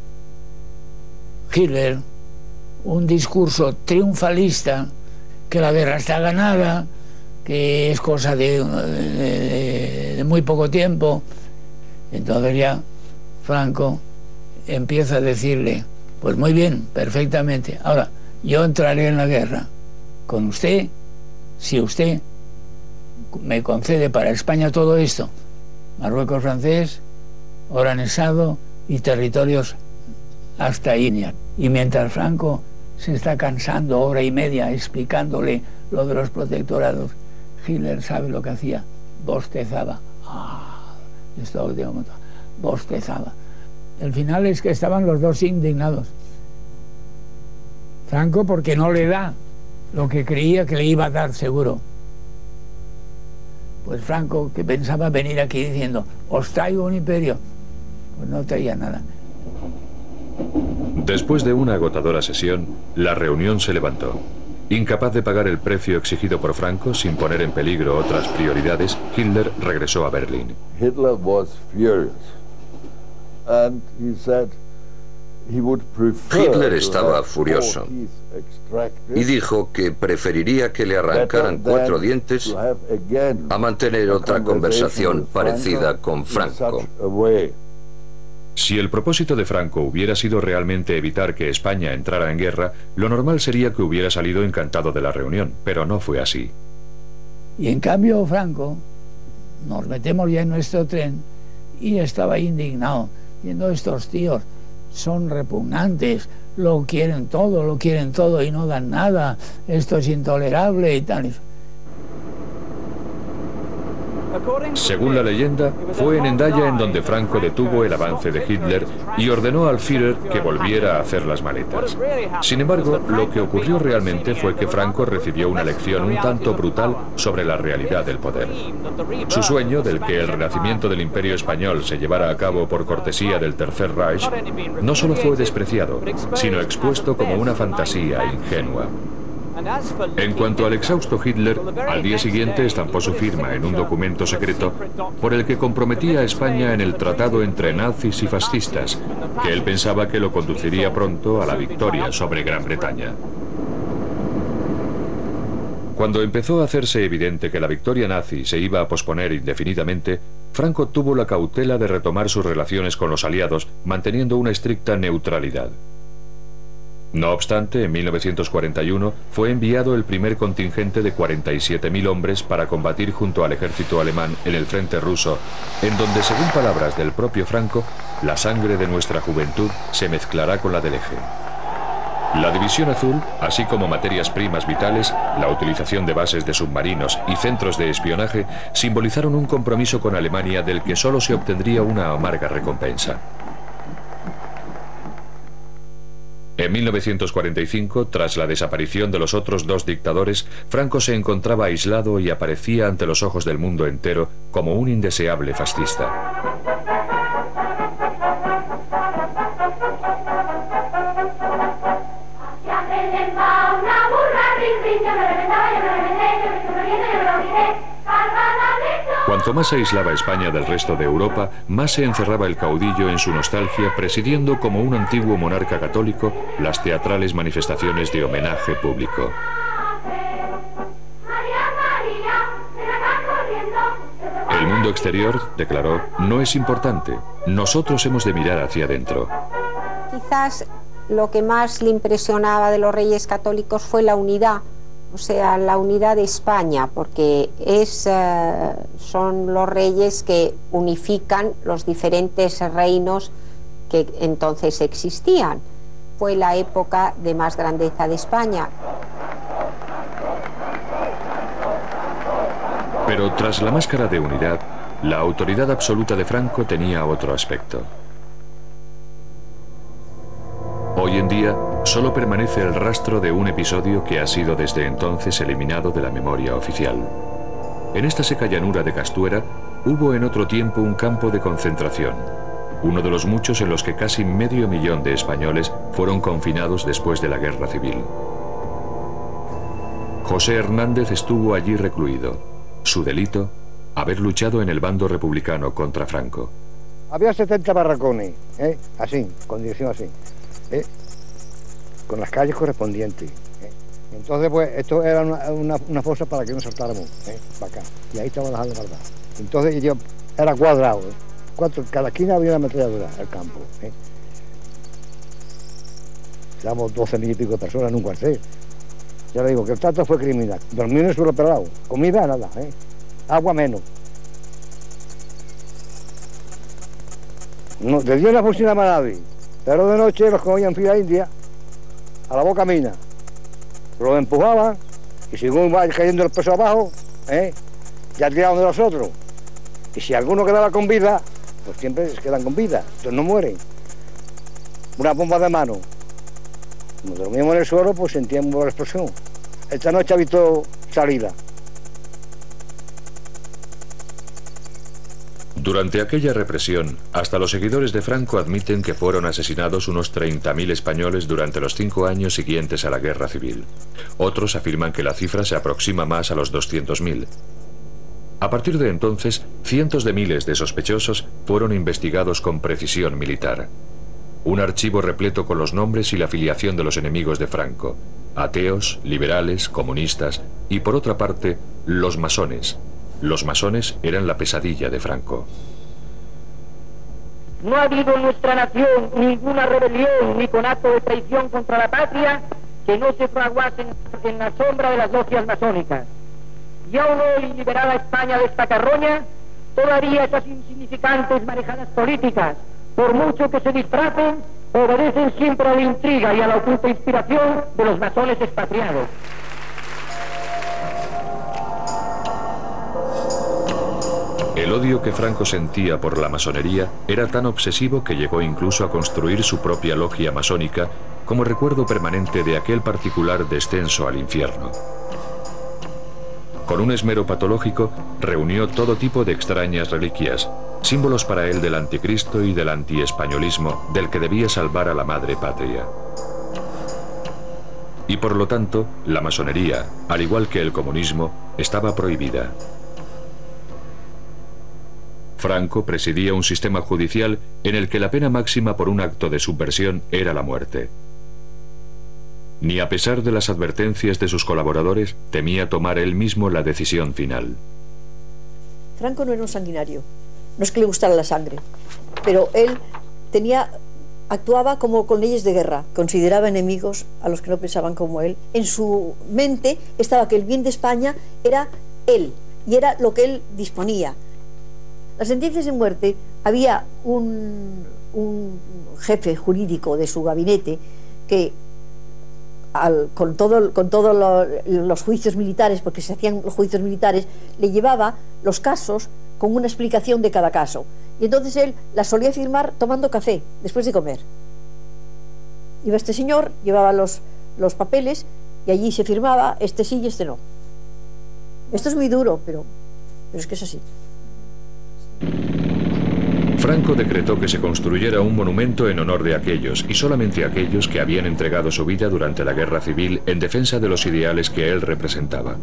Hitler un discurso triunfalista, que la guerra está ganada, que es cosa de muy poco tiempo. Entonces ya Franco empieza a decirle, pues muy bien, perfectamente, ahora yo entraré en la guerra con usted, si usted me concede para España todo esto, Marruecos francés, Oranjado y territorios hasta Inia. Y mientras Franco se está cansando hora y media explicándole lo de los protectorados, Hitler sabe lo que hacía, bostezaba. Bostezaba. El final es que estaban los dos indignados. Franco porque no le da lo que creía que le iba a dar seguro. Pues Franco, que pensaba venir aquí diciendo, os traigo un imperio, pues no traía nada. Después de una agotadora sesión, la reunión se levantó. Incapaz de pagar el precio exigido por Franco sin poner en peligro otras prioridades, Hitler regresó a Berlín. Hitler was furious. And he said Hitler estaba furioso y dijo que preferiría que le arrancaran 4 dientes a mantener otra conversación parecida con Franco. Si el propósito de Franco hubiera sido realmente evitar que España entrara en guerra, lo normal sería que hubiera salido encantado de la reunión, pero no fue así. Y en cambio Franco, nos metemos ya en nuestro tren y estaba indignado, viendo estos tíos. Son repugnantes, lo quieren todo y no dan nada, esto es intolerable y tal. Según la leyenda, fue en Hendaya en donde Franco detuvo el avance de Hitler y ordenó al Führer que volviera a hacer las maletas. Sin embargo, lo que ocurrió realmente fue que Franco recibió una lección un tanto brutal sobre la realidad del poder. Su sueño, del que el renacimiento del Imperio Español se llevara a cabo por cortesía del Tercer Reich, no solo fue despreciado, sino expuesto como una fantasía ingenua. En cuanto al exhausto Hitler, al día siguiente estampó su firma en un documento secreto por el que comprometía a España en el tratado entre nazis y fascistas, que él pensaba que lo conduciría pronto a la victoria sobre Gran Bretaña. Cuando empezó a hacerse evidente que la victoria nazi se iba a posponer indefinidamente, Franco tuvo la cautela de retomar sus relaciones con los aliados, manteniendo una estricta neutralidad. No obstante, en 1941 fue enviado el primer contingente de 47.000 hombres para combatir junto al ejército alemán en el frente ruso, en donde, según palabras del propio Franco, la sangre de nuestra juventud se mezclará con la del eje. La División Azul, así como materias primas vitales, la utilización de bases de submarinos y centros de espionaje, simbolizaron un compromiso con Alemania del que solo se obtendría una amarga recompensa. En 1945, tras la desaparición de los otros dos dictadores, Franco se encontraba aislado y aparecía ante los ojos del mundo entero como un indeseable fascista. Cuanto más se aislaba España del resto de Europa, más se encerraba el caudillo en su nostalgia, presidiendo como un antiguo monarca católico las teatrales manifestaciones de homenaje público. El mundo exterior, declaró, no es importante. Nosotros hemos de mirar hacia adentro. Quizás lo que más le impresionaba de los reyes católicos fue la unidad. O sea, la unidad de España, porque son los reyes que unifican los diferentes reinos que entonces existían. Fue la época de más grandeza de España. Pero tras la máscara de unidad, la autoridad absoluta de Franco tenía otro aspecto. Hoy en día, solo permanece el rastro de un episodio que ha sido desde entonces eliminado de la memoria oficial. En esta seca llanura de Castuera, hubo en otro tiempo un campo de concentración, uno de los muchos en los que casi medio millón de españoles fueron confinados después de la Guerra Civil. José Hernández estuvo allí recluido. Su delito, haber luchado en el bando republicano contra Franco. Había 70 barracones, así, con dirección así. Con las calles correspondientes. Entonces, pues, esto era una fosa para que no saltáramos, para acá. Y ahí estaba la de verdad. Entonces, yo era cuadrado. Cada esquina había una ametralladora al campo. Éramos 12.000 y pico de personas en un cuartel. Ya le digo que el trato fue criminal. Dormir en el suelo pelado. Comida, nada. Agua menos. No, de día no funcionaba nadie. Pero de noche los cogían en fila india, a la boca mina, los empujaban y según va cayendo el peso abajo, ya tiraban de los otros. Y si alguno quedaba con vida, pues siempre se quedan con vida, entonces no mueren. Una bomba de mano. Nos dormíamos en el suelo, pues sentíamos la explosión. Esta noche ha visto salida. Durante aquella represión, hasta los seguidores de Franco admiten que fueron asesinados unos 30.000 españoles durante los 5 años siguientes a la Guerra Civil. Otros afirman que la cifra se aproxima más a los 200.000. A partir de entonces, cientos de miles de sospechosos fueron investigados con precisión militar. Un archivo repleto con los nombres y la filiación de los enemigos de Franco: ateos, liberales, comunistas y, por otra parte, los masones. Los masones eran la pesadilla de Franco. No ha habido en nuestra nación ninguna rebelión ni conato de traición contra la patria que no se fraguase en la sombra de las logias masónicas. Y aún hoy, liberada España de esta carroña, todavía esas insignificantes marejadas políticas, por mucho que se disfracen, obedecen siempre a la intriga y a la oculta inspiración de los masones expatriados. El odio que Franco sentía por la masonería era tan obsesivo que llegó incluso a construir su propia logia masónica como recuerdo permanente de aquel particular descenso al infierno. Con un esmero patológico, reunió todo tipo de extrañas reliquias, símbolos para él del anticristo y del antiespañolismo del que debía salvar a la madre patria. Y por lo tanto, la masonería, al igual que el comunismo, estaba prohibida. Franco presidía un sistema judicial en el que la pena máxima por un acto de subversión era la muerte. Ni a pesar de las advertencias de sus colaboradores, temía tomar él mismo la decisión final. Franco no era un sanguinario, no es que le gustara la sangre, pero él actuaba como con leyes de guerra, consideraba enemigos a los que no pensaban como él. En su mente estaba que el bien de España era él, y era lo que él disponía. Las sentencias de muerte, había un jefe jurídico de su gabinete que con todos los juicios militares, porque se hacían los juicios militares, le llevaba los casos con una explicación de cada caso. Y entonces él las solía firmar tomando café después de comer. Iba este señor, llevaba los papeles y allí se firmaba, este sí y este no. Esto es muy duro, pero es que es así. Franco decretó que se construyera un monumento en honor de aquellos, y solamente aquellos que habían entregado su vida durante la guerra civil en defensa de los ideales que él representaba.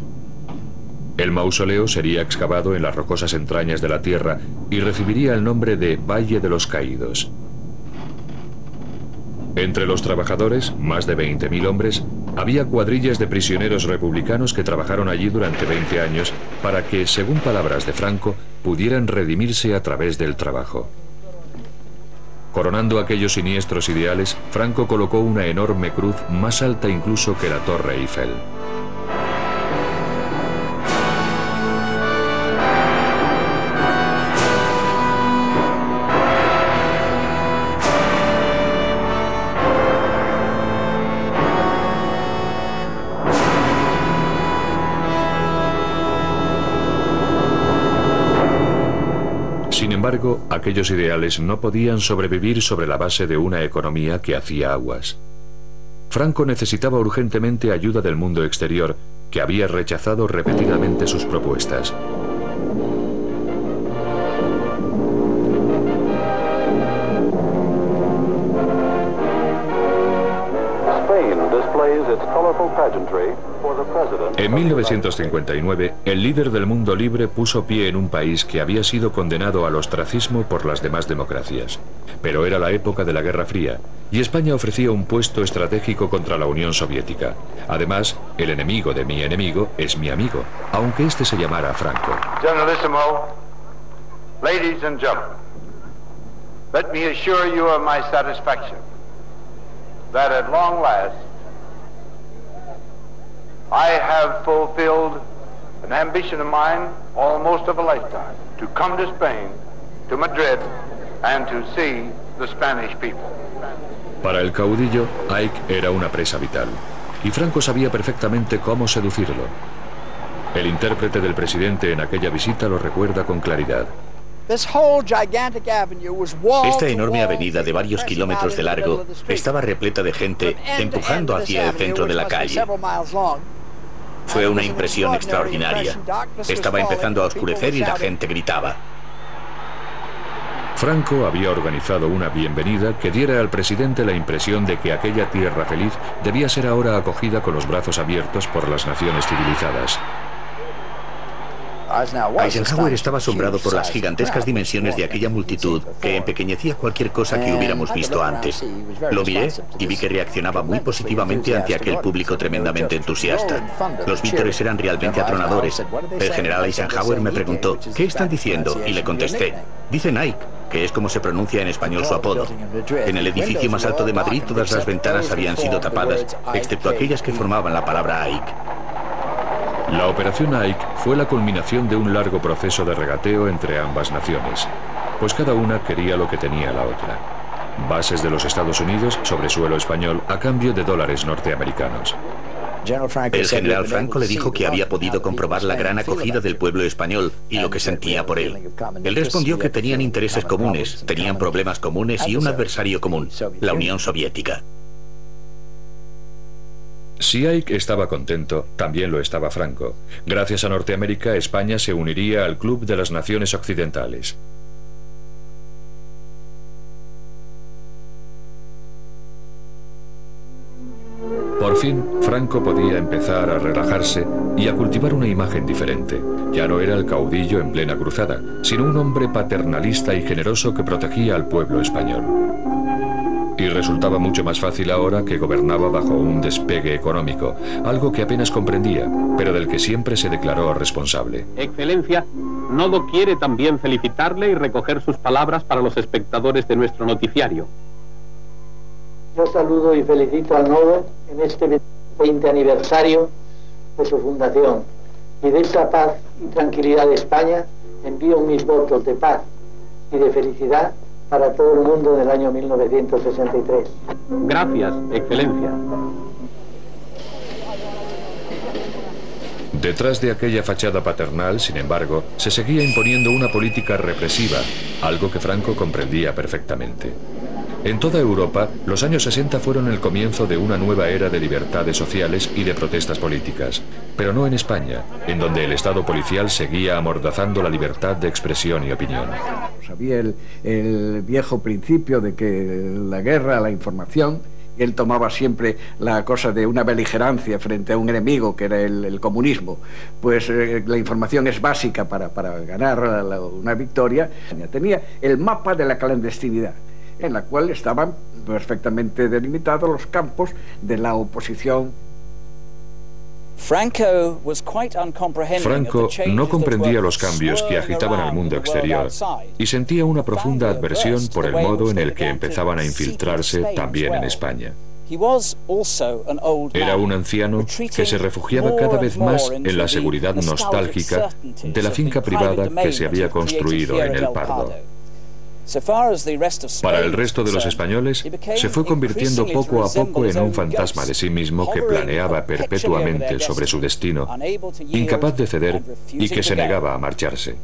El mausoleo sería excavado en las rocosas entrañas de la tierra y recibiría el nombre de Valle de los Caídos. Entre los trabajadores, más de 20.000 hombres, había cuadrillas de prisioneros republicanos que trabajaron allí durante 20 años para que, según palabras de Franco, pudieran redimirse a través del trabajo. Coronando aquellos siniestros ideales, Franco colocó una enorme cruz más alta incluso que la Torre Eiffel. Sin embargo, aquellos ideales no podían sobrevivir sobre la base de una economía que hacía aguas. Franco necesitaba urgentemente ayuda del mundo exterior, que había rechazado repetidamente sus propuestas. En 1959, el líder del mundo libre puso pie en un país que había sido condenado al ostracismo por las demás democracias. Pero era la época de la Guerra Fría, y España ofrecía un puesto estratégico contra la Unión Soviética. Además, el enemigo de mi enemigo es mi amigo, aunque este se llamara Franco. Generalissimo, ladies and gentlemen, let me assure you of my satisfaction that at long last I have fulfilled an ambition of mine, almost of a lifetime, to come to Spain, to Madrid, and to see the Spanish people. Para el caudillo, Ike era una presa vital, y Franco sabía perfectamente cómo seducirlo. El intérprete del presidente en aquella visita lo recuerda con claridad. Esta enorme avenida de varios kilómetros de largo estaba repleta de gente empujando hacia el centro de la calle. Fue una impresión extraordinaria. Estaba empezando a oscurecer y la gente gritaba. Franco había organizado una bienvenida que diera al presidente la impresión de que aquella tierra feliz debía ser ahora acogida con los brazos abiertos por las naciones civilizadas. Eisenhower estaba asombrado por las gigantescas dimensiones de aquella multitud que empequeñecía cualquier cosa que hubiéramos visto antes. Lo miré y vi que reaccionaba muy positivamente ante aquel público tremendamente entusiasta. Los vítores eran realmente atronadores. El general Eisenhower me preguntó, ¿qué están diciendo? Y le contesté, dicen Ike, que es como se pronuncia en español su apodo. En el edificio más alto de Madrid todas las ventanas habían sido tapadas, excepto aquellas que formaban la palabra Ike. La operación Ike fue la culminación de un largo proceso de regateo entre ambas naciones, pues cada una quería lo que tenía la otra. Bases de los Estados Unidos sobre suelo español a cambio de dólares norteamericanos. El general Franco le dijo que había podido comprobar la gran acogida del pueblo español y lo que sentía por él. Él respondió que tenían intereses comunes, tenían problemas comunes y un adversario común, la Unión Soviética. Si Ike estaba contento, también lo estaba Franco. Gracias a Norteamérica, España se uniría al Club de las Naciones Occidentales. Por fin, Franco podía empezar a relajarse y a cultivar una imagen diferente. Ya no era el caudillo en plena cruzada, sino un hombre paternalista y generoso que protegía al pueblo español. Y resultaba mucho más fácil ahora que gobernaba bajo un despegue económico, algo que apenas comprendía, pero del que siempre se declaró responsable. Excelencia, Nodo quiere también felicitarle y recoger sus palabras para los espectadores de nuestro noticiario. Yo saludo y felicito al Nodo en este 20 aniversario de su fundación. Y de esta paz y tranquilidad de España envío mis votos de paz y de felicidad para todo el mundo del año 1963. Gracias, Excelencia. Detrás de aquella fachada paternal, sin embargo, se seguía imponiendo una política represiva, algo que Franco comprendía perfectamente. En toda Europa, los años 60 fueron el comienzo de una nueva era de libertades sociales y de protestas políticas, pero no en España, en donde el Estado policial seguía amordazando la libertad de expresión y opinión. Había el viejo principio de que la guerra, la información, él tomaba siempre la cosa de una beligerancia frente a un enemigo que era el comunismo, pues la información es básica para ganar una victoria. Tenía el mapa de la clandestinidad, en la cual estaban perfectamente delimitados los campos de la oposición. Franco no comprendía los cambios que agitaban al mundo exterior y sentía una profunda adversión por el modo en el que empezaban a infiltrarse también en España. Era un anciano que se refugiaba cada vez más en la seguridad nostálgica de la finca privada que se había construido en El Pardo. Para el resto de los españoles, se fue convirtiendo poco a poco en un fantasma de sí mismo que planeaba perpetuamente sobre su destino, incapaz de ceder y que se negaba a marcharse.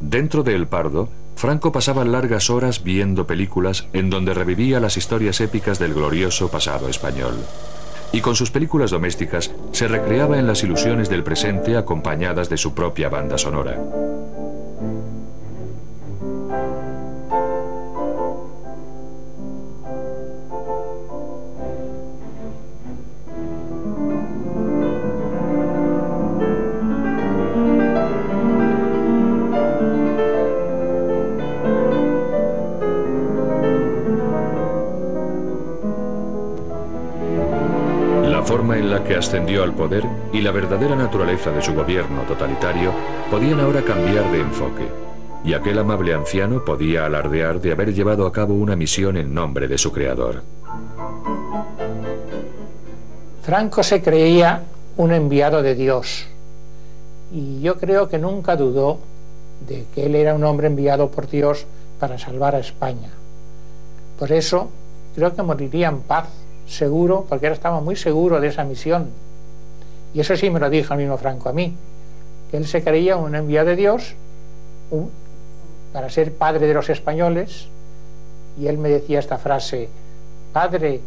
Dentro de El Pardo, Franco pasaba largas horas viendo películas en donde revivía las historias épicas del glorioso pasado español. Y con sus películas domésticas se recreaba en las ilusiones del presente acompañadas de su propia banda sonora. La forma en la que ascendió al poder y la verdadera naturaleza de su gobierno totalitario podían ahora cambiar de enfoque, y aquel amable anciano podía alardear de haber llevado a cabo una misión en nombre de su creador. Franco se creía un enviado de Dios, y yo creo que nunca dudó de que él era un hombre enviado por Dios para salvar a España. Por eso creo que moriría en paz, seguro, porque él estaba muy seguro de esa misión. Y eso sí me lo dijo el mismo Franco a mí, que él se creía un enviado de Dios para ser padre de los españoles, y él me decía esta frase: padre,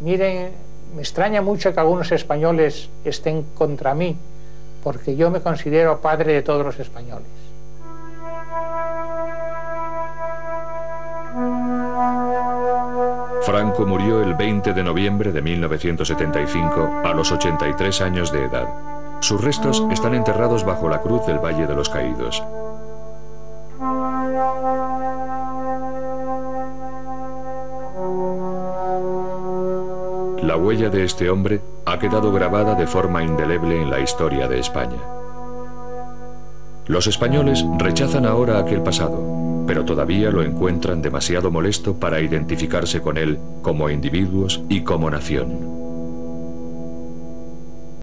miren, me extraña mucho que algunos españoles estén contra mí, porque yo me considero padre de todos los españoles. Franco murió el 20 de noviembre de 1975 a los 83 años de edad. Sus restos están enterrados bajo la cruz del Valle de los Caídos. La huella de este hombre ha quedado grabada de forma indeleble en la historia de España. Los españoles rechazan ahora aquel pasado, pero todavía lo encuentran demasiado molesto para identificarse con él como individuos y como nación.